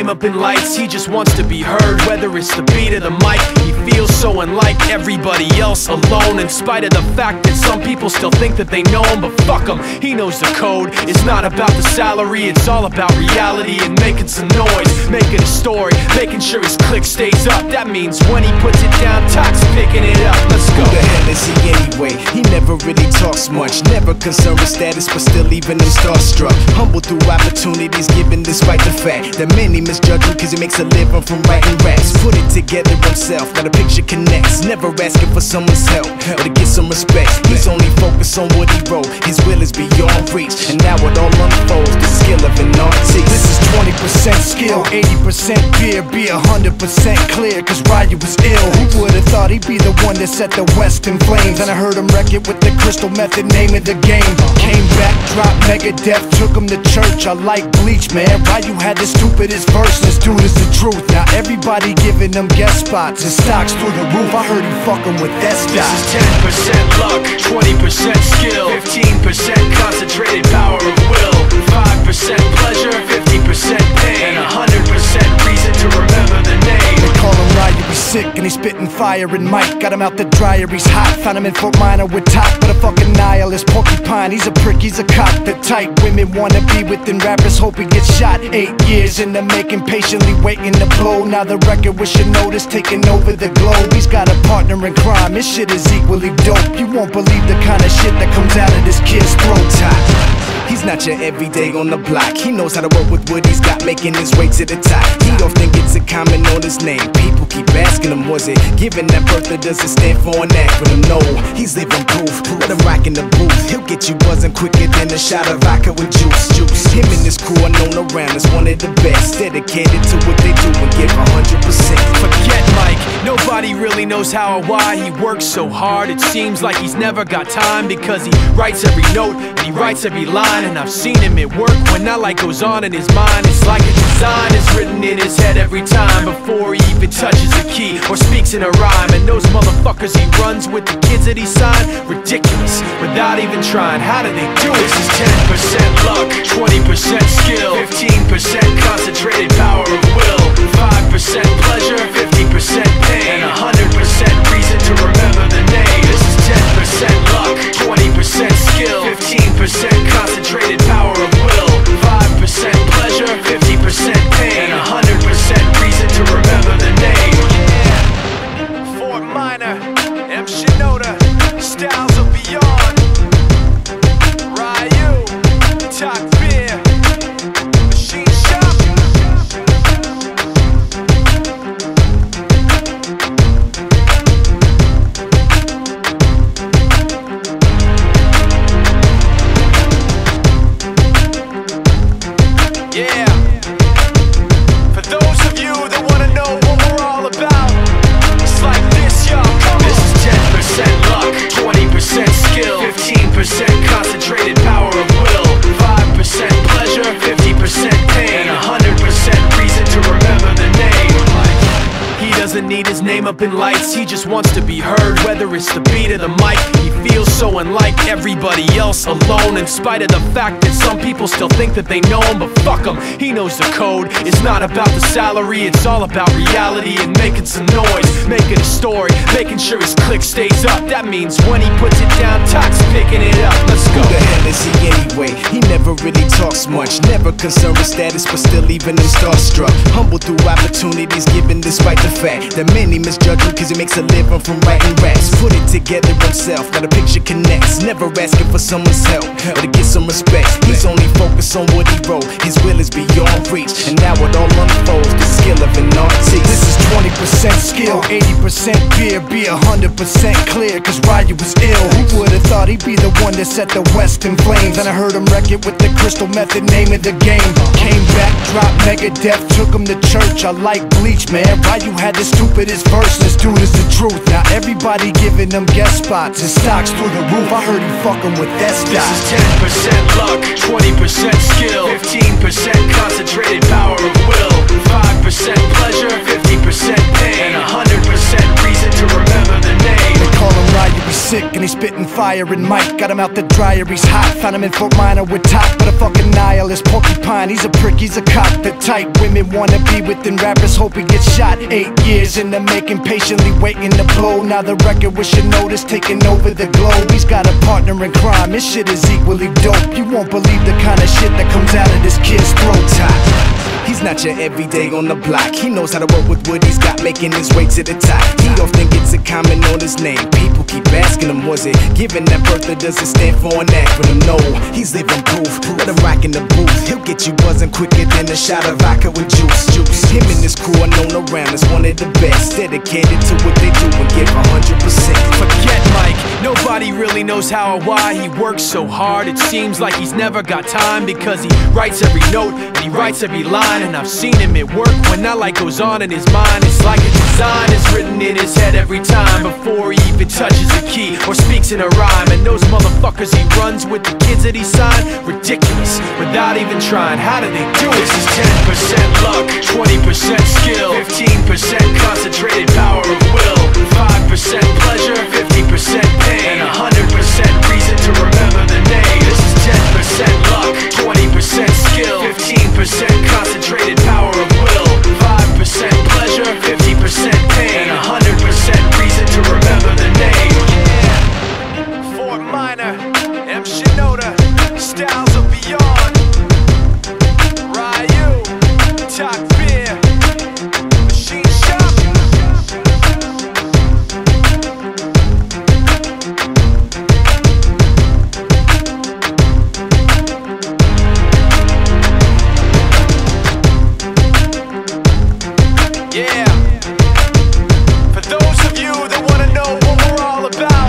name up in lights, he just wants to be heard. Whether it's the beat or the mic, he feels so unlike everybody else, alone. In spite of the fact that some people still think that they know him, but fuck him, he knows the code. It's not about the salary, it's all about reality and making some noise, making a story, making sure his click stays up. That means when he puts it down, Tox picking it up. Let's go. Who the hell is he anyway? He never really talks much, never concerned with status, but still leaving him starstruck. Humble through opportunities given despite the fact that many misjudge him cause he makes a living from writing raps. Put it together himself, now the picture connects. Never asking for someone's help or to get some respect. He's only focused on what he wrote, his will is beyond reach. And now it all unfolds, the skill of an artist. This is 20% skill, 80% fear, be 100% clear, cause Ryu was ill. Who would've thought he'd be the one that set the West in flames? And I heard him wreck it with the Crystal Method, name of the game. Came back, dropped Megadeth, took him to church. I like Bleach, man. Ryu had the stupidest verse, this dude is the truth. Now everybody giving them guest spots, his stocks through the roof. I heard he fucking with that stock. This is 10% luck, 20% skill, 15% concentrated power of will, 5% pleasure, 50% pain, and 100% reason to remember the name. They call him Ryu, he's sick and he's spitting fire. And Mike got him out the dryer, he's hot. Found him in Fort Minor with top, but a fucking nihilist porcupine. He's a prick, he's a cop. The type women wanna be within rappers, hope he gets shot. 8 years in the making, patiently waiting to blow. Now the record with your notice taking over the globe. He's got a partner in crime, his shit is equally dope. You won't believe the kind of shit that comes out of this kid's throat. He's not your everyday on the block. He knows how to work with what he's got, making his way to the top. He often gets a comment on his name. People keep asking him, was it given that birth or does it stand for an acronym? No, he's living proof. Let him rock in the booth. He'll get you buzzing quicker than a shot of vodka with juice. Him and his crew are known around as one of the best, dedicated to what they do and give 100%. Forget Mike, nobody really knows how or why he works so hard. It seems like he's never got time because he writes every note and he writes every line. And I've seen him at work when that light goes on in his mind. It's like a design is written in his head every time before he even touches a key or speaks in a rhyme. And those motherfuckers he runs with, the kids that he signed, ridiculous, without even trying. How do they do it? This is 10% luck, 20% skill, 15% concentrated power of will, 5% pleasure, 50% pain, and 100% reason to remember the name. This is 10% luck, 20% skill, 15% concentrated power of will, 5% pleasure, 50% pain, and 100% reason to remember the name. Yeah. Fort Minor, M. Shinoda, Styles of Beyond, Ryu, Talk Beer, Machine Shop. Yeah, for those of you that wanna know what we're all about, it's like this, y'all. This is 10% luck, 20% skill, 15% concentrated power of will, 5% pleasure, 50% pain, and 100% reason to remember the name. He doesn't need his name up in lights, he just wants to be heard. Whether it's the beat or the mic, he feels so unlike everybody else, alone. In spite of the fact that some people still think that they know him, but fuck him, he knows the code. It's not about the salary, it's all about reality and making some noise, making a story, making sure his click stays up. That means when he puts it down, Tox picking it up. Let's go. Who the hell is he anyway? He never really talks much, never concerned with status, but still leaving him starstruck. Humble through opportunities given despite the fact that many misjudge him cause he makes a living from writing raps. Put it together himself, now the picture connects. Never asking for someone's help or to get some respect. He's only focused on what he wrote, his will is beyond reach. And now it all unfolds, the skill of an artist. This is 20% skill, 80% fear, be 100% clear, cause Ryu was ill. Who would've thought he'd be the one that set the West in flames? And I heard him wreck it with the Crystal Method, name of the game. Came back, dropped Megadeth, took him to church. I like Bleach, man. Ryu had the stupidest verse, this dude is the truth. Now everybody giving them guest spots, his stocks through the roof. I heard he fucking with that stock. This is 10% luck, 20% skill, 15% concentrated power of will, 5% pleasure, 50% pain, and 100% reason to remember the name. They call him Ryu, he's sick and he's spitting fire. And Mike got him out the dryer, he's hot. Found him in Fort Minor with top, but a fucking nihilist. Porcupine, he's a prick, he's a cop. The type women wanna be within rappers, hope he gets shot. 8 years in the making, patiently waiting to blow. Now the record with your notice taking over the globe. He's got a partner in crime, his shit is equally dope. You won't believe the kind of shit that comes out of this kid's throat. He's not your everyday on the block. He knows how to work with what he's got, making his way to the top. He often gets a comment on his name. People keep asking him, was it given that birth, or does it stand for an acronym? No, he's living proof. Let him rock in the booth. He'll get you buzzing quicker than a shot of vodka with juice. Him and his crew are known around as one of the best, dedicated to what they do and give 100%. Forget Mike, nobody really knows how or why he works so hard. It seems like he's never got time, because he writes every note and he writes every line. And I've seen him at work when that light goes on in his mind. It's like a design is written in his head every time, before he even touches a key or speaks in a rhyme. And those motherfuckers he runs with, the kids that he signed, ridiculous, without even trying. How do they do it? This is 10% luck, 20% skill, 15% concentrated power of will, 5% pleasure, 50% pain, and 100% reason to remember the name. This is 10% luck, 20% skill, 15% concentrated power of will, 5% pleasure, 50% pain, and 100% reason to remember the name. Yeah. Fort Minor, M. Shinoda, Styles of Beyond, Ryu, Talk Beer, Machine Shop. Yeah, for those of you that wanna know what we're all about,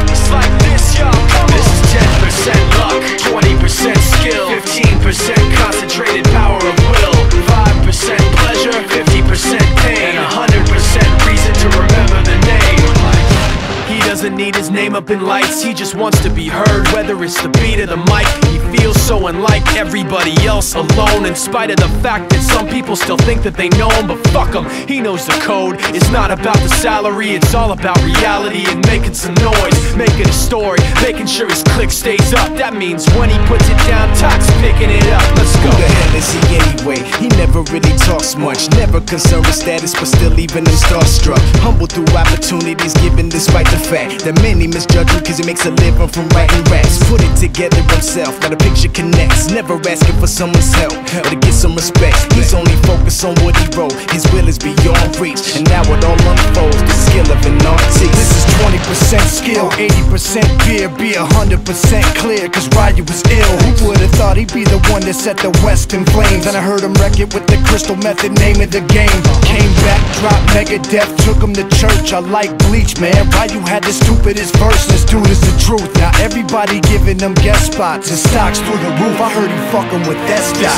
it's like this, y'all. This is 10% luck, 20% skill, 15% concentrated power of will, 5% pleasure, 50% pain, and 100% reason to remember the name. He doesn't need his name up in lights, he just wants to be heard, whether it's the beat or the mic. He feels so unlike everybody else, alone, in spite of the fact that some people still think that they know him. But fuck him, he knows the code. It's not about the salary, it's all about reality and making some noise, making a story, making sure his click stays up. That means when he puts it down, Talk's picking it up. Let's go. Who the hell is he anyway? He never really talks much, never concerned with status, but still leaving him starstruck. Humble through opportunities given, despite the fact that many misjudge him cause he makes a living from writing raps. Put it together himself, now the picture connects, never asking for someone's help or to get some respect. He's only focused on what he wrote, his will is beyond reach, and now it all unfolds, the skill of an artist. This is 20% skill, 80% fear, be 100% clear, cause Ryu was ill. Who would've thought he'd be the one that set the West in flames? And I heard him wreck it with the Crystal Method, name of the game. Came back, dropped Megadeth, took him to church. I like Bleach, man. Ryu had the stupidest verse, this dude is the truth. Now everybody giving them guest spots and stocks through the roof. I heard he fucking with that stock.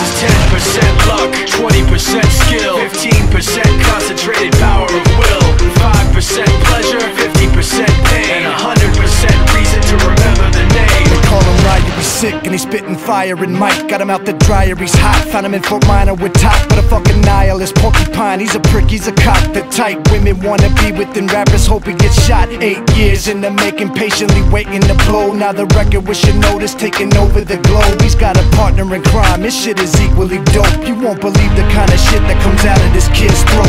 This is 10% luck, 20% skill, 15% concentrated power of will, 5% pleasure, 50% pain, and 100% reason to remember the name. They call him Ryu, he's sick and he's spitting fire. And Mike got him out the dryer, he's hot. Found him in Fort Minor with top, but a fucking nihilist. Porcupine, he's a prick, he's a cop. The type women wanna be within rappers, hope he gets shot. 8 years in the making, patiently waiting to blow. Now the record with your notice taking over the globe. He's got a partner in crime, his shit is equally dope. You won't believe the kind of shit that comes out of this kid's throat.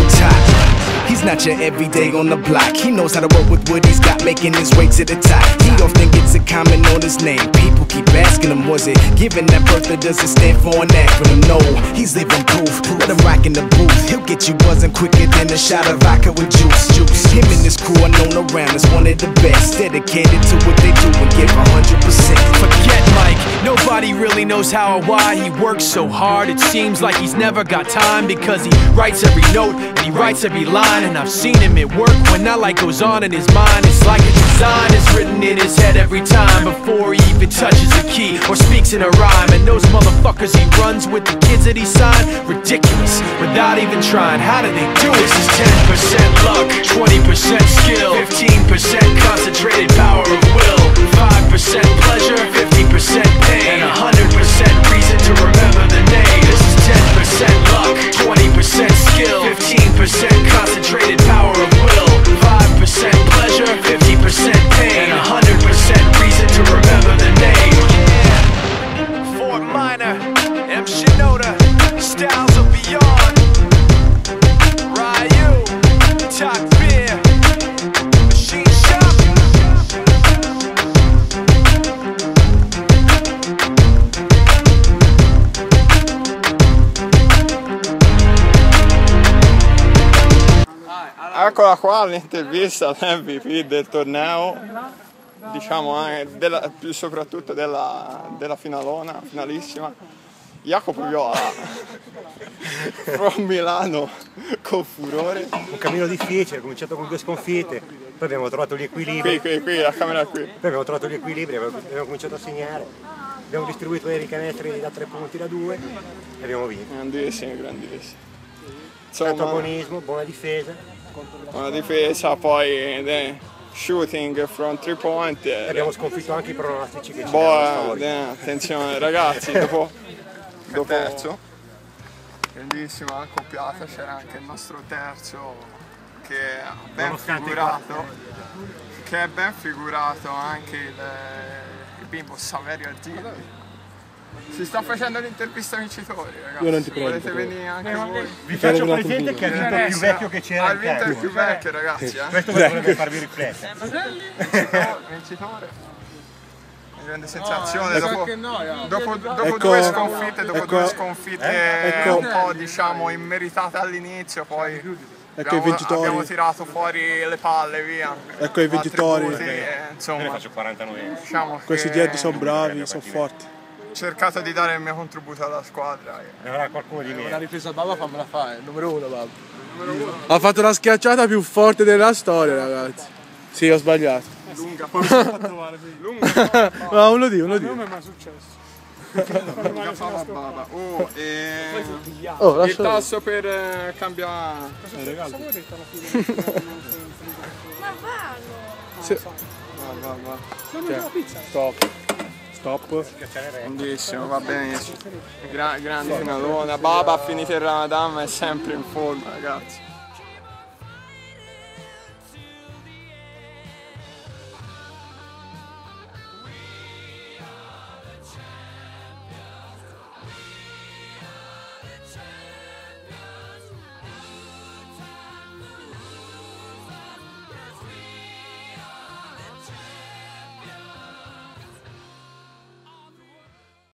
He's not your everyday on the block. He knows how to work with what he's got, making his way to the top. He often gets a comment on his name. People keep asking him, was it given that birth, or does it stand for an acronym? No, he's living proof. Let him rock in the booth. He'll get you buzzing quicker than a shot of vodka with juice. Him and his crew are known around as one of the best, dedicated to what they do and give 100%. Forget Mike, nobody really knows how or why he works so hard. It seems like he's never got time, because he writes every note and he writes every line. And I've seen him at work when that light goes on in his mind. It's like a design is written in his head every time, before he even touches a key or speaks in a rhyme. And those motherfuckers he runs with, the kids that he signed, ridiculous, without even trying. How do they do it? This is 10% luck, 20% skill, 15% concentrated power of will, 5% pleasure, 50% pain, and 100% reason to remember the name. This is 10% luck, 20% skill, 15% concentrated power of will, 5% pleasure, 50% pain, and Eccola qua l'intervista all'MVP del torneo, diciamo anche più soprattutto della finalissima, Jacopo Viola, from Milano con furore. Un cammino difficile, ho cominciato con 2 sconfitte, poi abbiamo trovato gli equilibri. Qui, la camera qui. Poi abbiamo trovato gli equilibri, abbiamo cominciato a segnare, abbiamo distribuito i canestri da 3 punti da 2 e abbiamo vinto. Grandissimi. Tanto agonismo, buona difesa, poi shooting from 3 point. E abbiamo sconfitto anche i pronostici che c'erano. Attenzione ragazzi, dopo terzo, grandissima accoppiata, c'era anche il nostro terzo che è ben figurato, anche il bimbo Saverio Argini. Si sta facendo l'intervista vincitori, ragazzi. Io non ti prego. Volete venire anche voi? Vi faccio presente che ha vinto il più vecchio che c'era. Ha vinto il più vecchio, ragazzi. Questo dovrebbe farvi riflettere. Vincitore. Grande sensazione dopo 2 sconfitte, un po' diciamo immeritate all'inizio, poi abbiamo tirato fuori le palle, via. Ecco i vincitori. Insomma, ne faccio 49. Diciamo questi dietro sono bravi, sono forti. Ho cercato di dare il mio contributo alla squadra. Ne avrà qualcuno di me. La ripresa Baba fammela fare, numero 1 Baba. Ha fatto la schiacciata più forte della storia, ragazzi. Sì, ho sbagliato. Lunga. No, uno di. Non mi è mai successo. Il tasso per cambiare. Cosa vuoi detto alla fine? Ma Va. non la pizza. Stop. Grandissimo, va benissimo. Grande finalona. Baba ha finito il Ramadan, ma è sempre in forma, ragazzi.